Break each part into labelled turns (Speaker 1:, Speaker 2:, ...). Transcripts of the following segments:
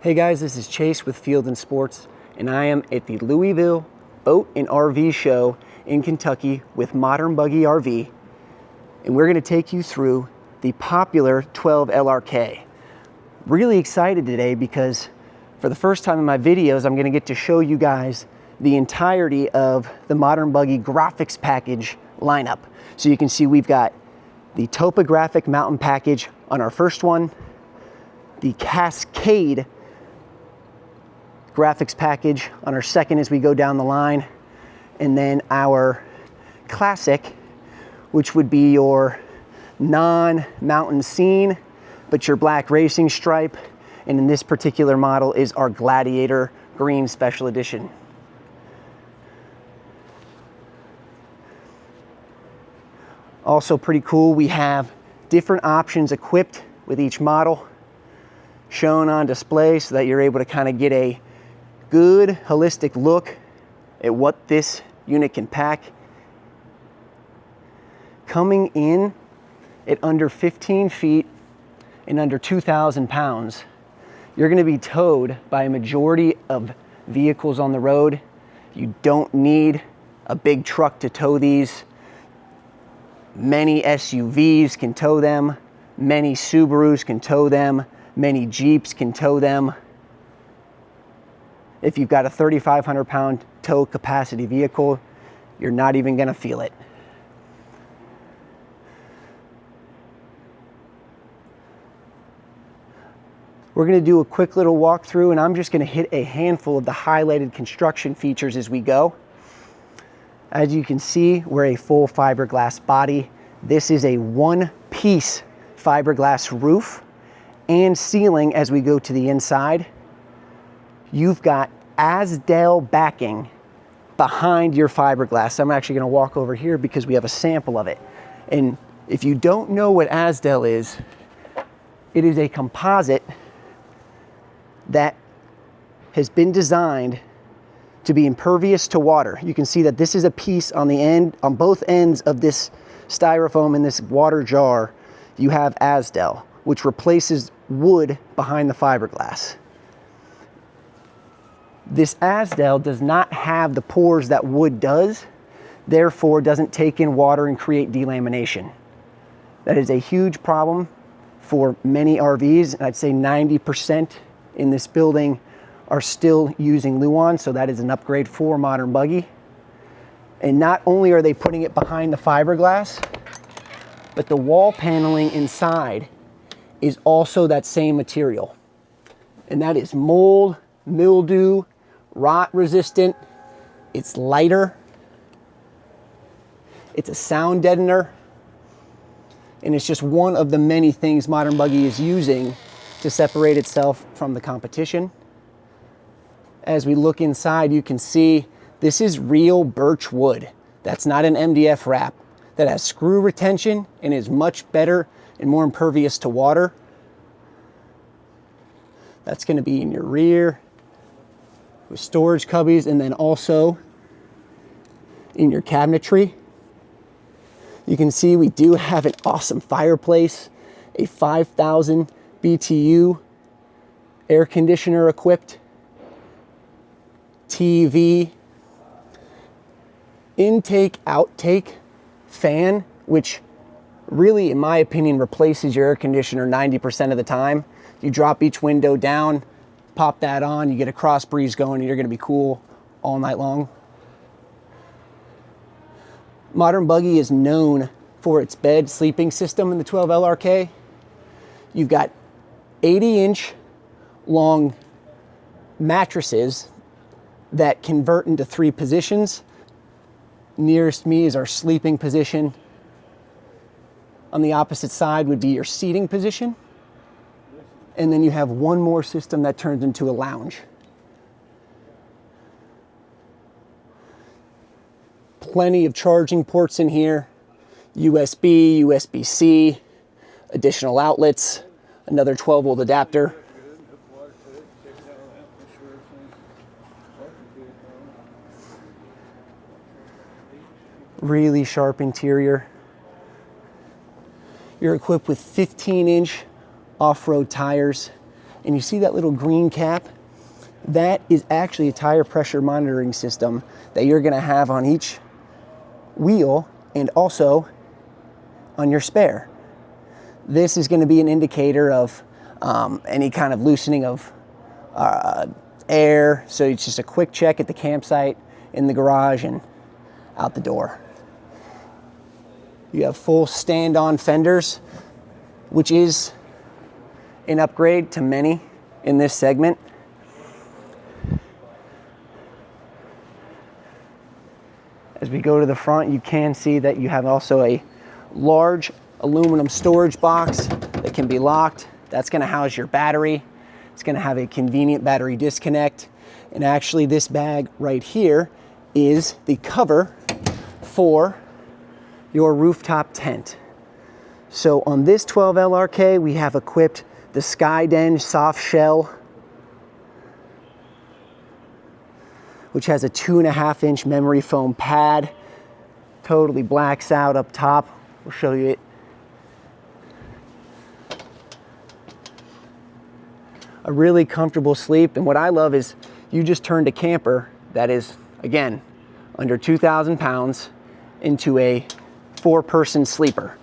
Speaker 1: Hey guys, this is Chase with Field and Sports, and I am at the Louisville Boat and RV Show in Kentucky with Modern Buggy RV, and we're going to take you through the popular 12 LRK. Really excited today because for the first time in my videos, I'm going to get to show you guys the entirety of the Modern Buggy graphics package lineup. So you can see we've got the topographic mountain package on our first one, the Cascade graphics package on our second as we go down the line, and then our classic, which would be your non-mountain scene but your black racing stripe, and in this particular model is our Gladiator green special edition. Also pretty cool, we have different options equipped with each model shown on display so that you're able to kind of get a good holistic look at what this unit can pack. Coming in at under 15 feet and under 2,000 pounds, you're going to be towed by a majority of vehicles on the road. You don't need a big truck to tow these. Many SUVs can tow them, many Subarus can tow them, many Jeeps can tow them. If you've got a 3,500 pound tow capacity vehicle, you're not even going to feel it. We're going to do a quick little walkthrough, and I'm just going to hit a handful of the highlighted construction features as we go. As you can see, we're a full fiberglass body. This is a one-piece fiberglass roof and ceiling as we go to the inside. You've got Azdel backing behind your fiberglass. I'm actually going to walk over here because we have a sample of it. And if you don't know what Azdel is, it is a composite that has been designed to be impervious to water. You can see that this is a piece on the end, on both ends of this styrofoam in this water jar. You have Azdel, which replaces wood behind the fiberglass. This Azdel does not have the pores that wood does, therefore doesn't take in water and create delamination. That is a huge problem for many RVs, and I'd say 90% in this building are still using Luan, so that is an upgrade for Modern Buggy. And not only are they putting it behind the fiberglass, but the wall paneling inside is also that same material. And that is mold, mildew, rot resistant. It's lighter. It's a sound deadener. And it's just one of the many things Modern Buggy is using to separate itself from the competition. As we look inside, you can see this is real birch wood. That's not an MDF wrap. That has screw retention and is much better and more impervious to water. That's going to be in your rear with storage cubbies, and then also in your cabinetry. You can see we do have an awesome fireplace, a 5,000 BTU air conditioner equipped, TV, intake outtake fan, which really in my opinion replaces your air conditioner 90% of the time. You drop each window down, pop that on, you get a cross breeze going, and you're going to be cool all night long. Modern Buggy is known for its bed sleeping system in the 12 LRK. You've got 80-inch long mattresses that convert into 3 positions. Nearest me is our sleeping position. On the opposite side would be your seating position. And then you have one more system that turns into a lounge. Plenty of charging ports in here. USB, USB-C, additional outlets, another 12-volt adapter. Really sharp interior. You're equipped with 15-inch off-road tires and you see that little green cap? That is actually a tire pressure monitoring system that you're going to have on each wheel and also on your spare. This is going to be an indicator of any kind of loosening of air. So it's just a quick check at the campsite, in the garage, and out the door. You have full stand-on fenders, which is an upgrade to many in this segment. As we go to the front, you can see that you have also a large aluminum storage box that can be locked. That's going to house your battery. It's going to have a convenient battery disconnect. And actually, this bag right here is the cover for your rooftop tent. So on this 12LRK, we have equipped the Skyden soft shell, which has a 2.5-inch memory foam pad. Totally blacks out up top. We'll show you it. A really comfortable sleep. And what I love is you just turned a camper that is, again, under 2,000 pounds into a 4-person sleeper.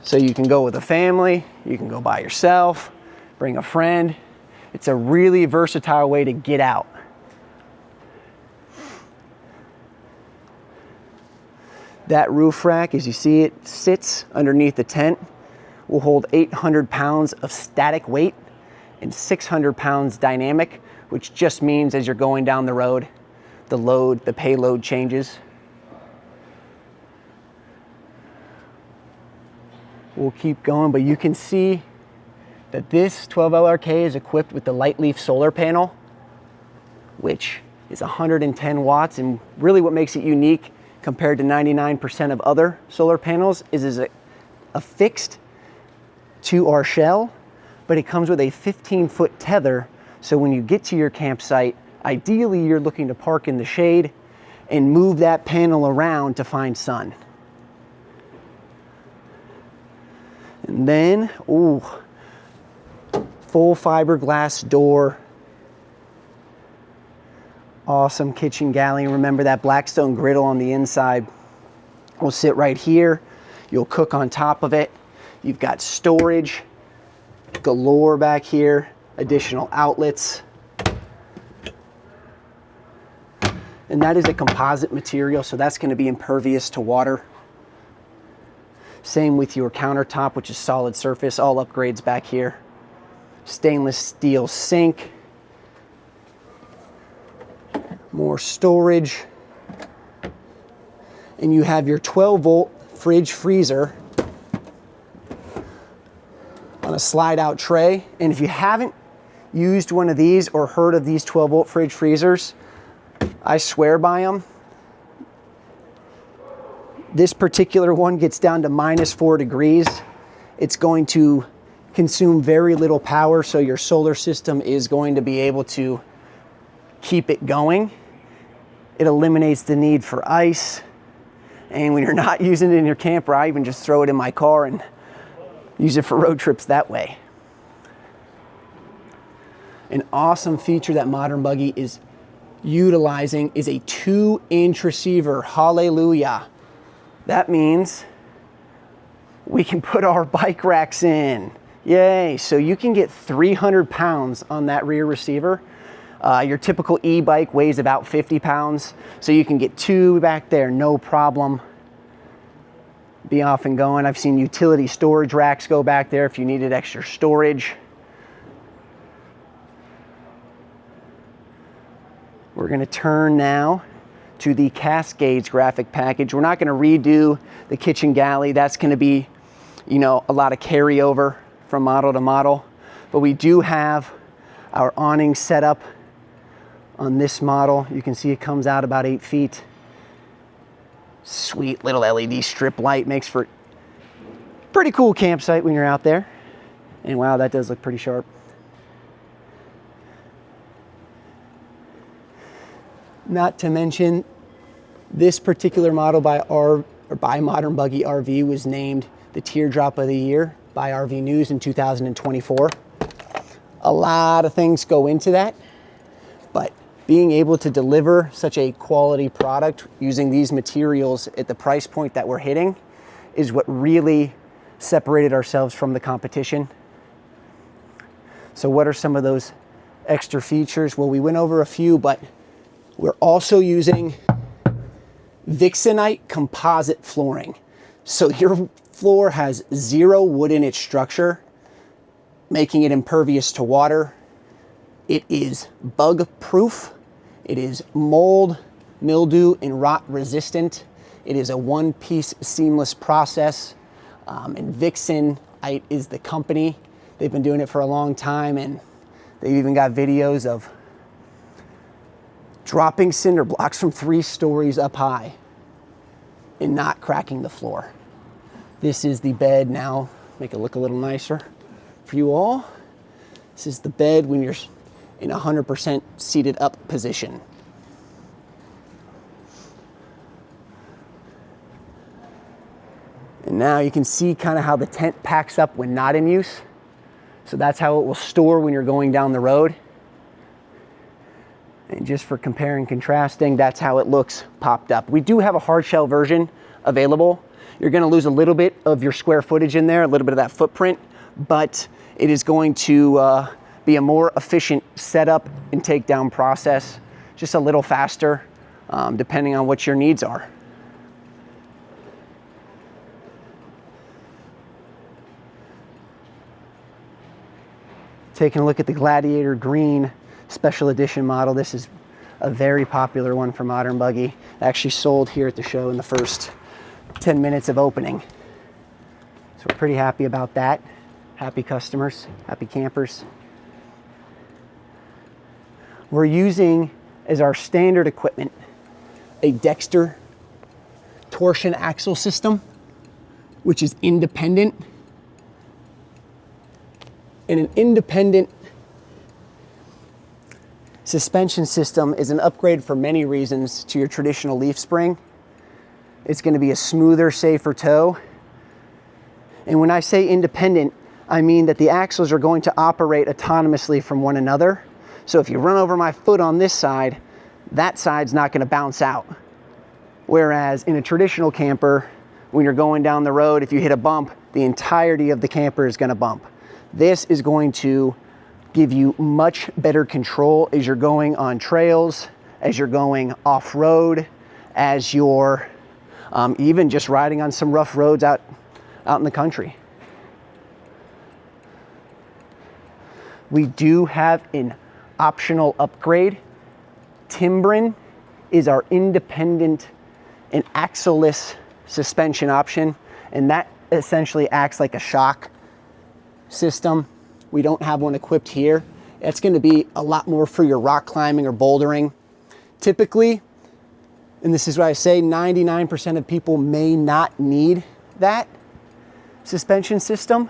Speaker 1: So you can go with a family, you can go by yourself, bring a friend. It's a really versatile way to get out. That roof rack, as you see it, sits underneath the tent, will hold 800 pounds of static weight and 600 pounds dynamic, which just means as you're going down the road, the payload changes. We'll keep going, but you can see that this 12LRK is equipped with the Light Leaf solar panel, which is 110 watts, and really what makes it unique compared to 99% of other solar panels is affixed to our shell, but it comes with a 15-foot tether. So when you get to your campsite, ideally you're looking to park in the shade and move that panel around to find sun. And then, full fiberglass door. Awesome kitchen galley. Remember that Blackstone griddle on the inside will sit right here. You'll cook on top of it. You've got storage galore back here, additional outlets. And that is a composite material, so that's going to be impervious to water. Same with your countertop, which is solid surface, all upgrades back here. Stainless steel sink. More storage. And you have your 12-volt fridge freezer on a slide-out tray. And if you haven't used one of these or heard of these 12-volt fridge freezers, I swear by them. This particular one gets down to -4 degrees. It's going to consume very little power, so your solar system is going to be able to keep it going. It eliminates the need for ice. And when you're not using it in your camper, I even just throw it in my car and use it for road trips that way. An awesome feature that Modern Buggy is utilizing is a 2-inch receiver. Hallelujah. That means we can put our bike racks in. Yay. So you can get 300 pounds on that rear receiver. Your typical e-bike weighs about 50 pounds, so you can get 2 back there, no problem. Be off and going. I've seen utility storage racks go back there if you needed extra storage. We're going to turn now to the Cascades graphic package. We're not going to redo the kitchen galley. That's going to be, a lot of carryover from model to model. But we do have our awning set up on this model. You can see it comes out about 8 feet. Sweet little LED strip light, makes for a pretty cool campsite when you're out there. And wow, that does look pretty sharp. Not to mention, this particular model by Modern Buggy RV was named the Teardrop of the Year by RV News in 2024. A lot of things go into that, but being able to deliver such a quality product using these materials at the price point that we're hitting is what really separated ourselves from the competition. So what are some of those extra features? Well, we went over a few, but we're also using Vixenite composite flooring. So your floor has zero wood in its structure, making it impervious to water. It is bug proof. It is mold, mildew, and rot resistant. It is a one-piece seamless process. And Vixenite is the company. They've been doing it for a long time, and they've even got videos of dropping cinder blocks from 3 stories up high and not cracking the floor. This is the bed now. Make it look a little nicer for you all. This is the bed when you're in 100% seated up position. And now you can see kind of how the tent packs up when not in use. So that's how it will store when you're going down the road. And just for compare and contrasting, that's how it looks popped up. We do have a hard shell version available. You're gonna lose a little bit of your square footage in there, a little bit of that footprint, but it is going to be a more efficient setup and takedown process, just a little faster, depending on what your needs are. Taking a look at the Gladiator green special edition model. This is a very popular one for Modern Buggy. It actually sold here at the show in the first 10 minutes of opening. So we're pretty happy about that. Happy customers, happy campers. We're using as our standard equipment a Dexter torsion axle system, which is independent. And an independent suspension system is an upgrade for many reasons to your traditional leaf spring. It's going to be a smoother, safer tow. And when I say independent, I mean that the axles are going to operate autonomously from one another. So if you run over my foot on this side, that side's not going to bounce out. Whereas in a traditional camper, when you're going down the road, if you hit a bump, the entirety of the camper is going to bump. This is going to give you much better control as you're going on trails, as you're going off-road, as you're even just riding on some rough roads out in the country. We do have an optional upgrade. Timbrin is our independent and axle-less suspension option, and that essentially acts like a shock system. We don't have one equipped here. It's going to be a lot more for your rock climbing or bouldering. Typically, and this is what I say, 99% of people may not need that suspension system.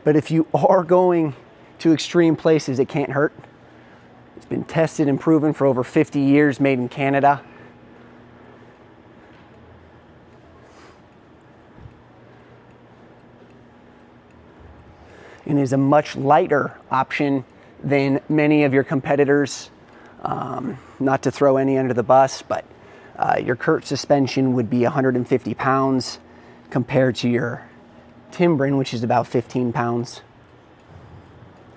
Speaker 1: But if you are going to extreme places, it can't hurt. It's been tested and proven for over 50 years, made in Canada. And is a much lighter option than many of your competitors. Not to throw any under the bus, but your Kurt suspension would be 150 pounds compared to your Timbrin, which is about 15 pounds.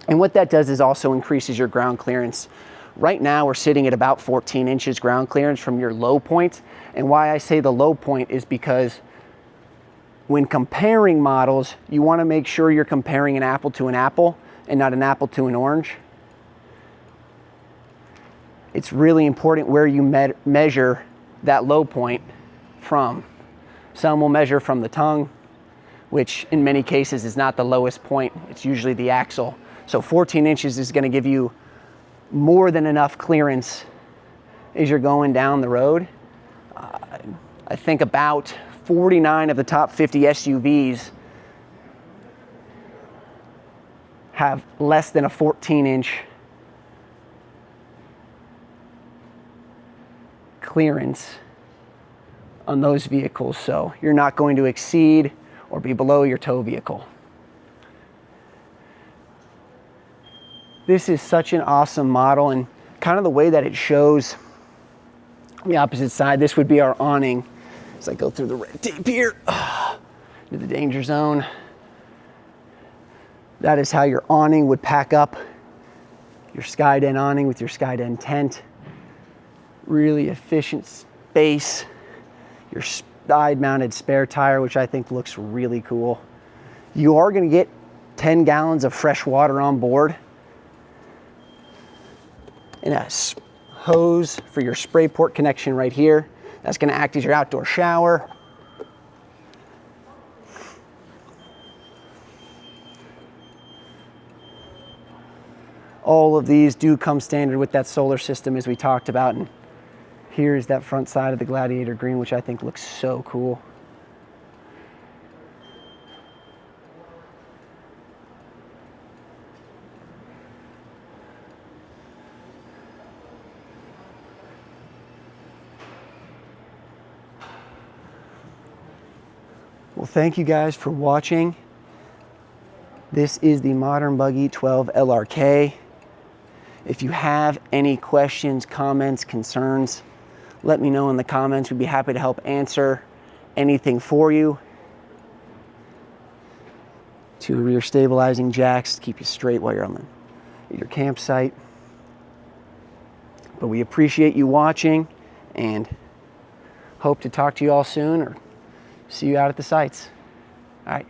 Speaker 1: And what that does is also increases your ground clearance. Right now we're sitting at about 14 inches ground clearance from your low point. And why I say the low point is because when comparing models, you want to make sure you're comparing an apple to an apple and not an apple to an orange. It's really important where you measure that low point from. Some will measure from the tongue, which in many cases is not the lowest point. It's usually the axle. So 14 inches is going to give you more than enough clearance as you're going down the road. I think about 49 of the top 50 SUVs have less than a 14-inch clearance on those vehicles. So you're not going to exceed or be below your tow vehicle. This is such an awesome model, and kind of the way that it shows the opposite side, this would be our awning. As I go through the red tape here, to the danger zone. That is how your awning would pack up. Your Skyden awning with your Skyden tent. Really efficient space. Your side mounted spare tire, which I think looks really cool. You are going to get 10 gallons of fresh water on board. And a hose for your spray port connection right here. That's going to act as your outdoor shower. All of these do come standard with that solar system as we talked about. And here's that front side of the Gladiator green, which I think looks so cool. Well, thank you guys for watching. This is the Modern Buggy 12 LRK. If you have any questions, comments, concerns, let me know in the comments. We'd be happy to help answer anything for you. 2 rear stabilizing jacks to keep you straight while you're on your campsite. But we appreciate you watching and hope to talk to you all soon or see you out at the sites. All right.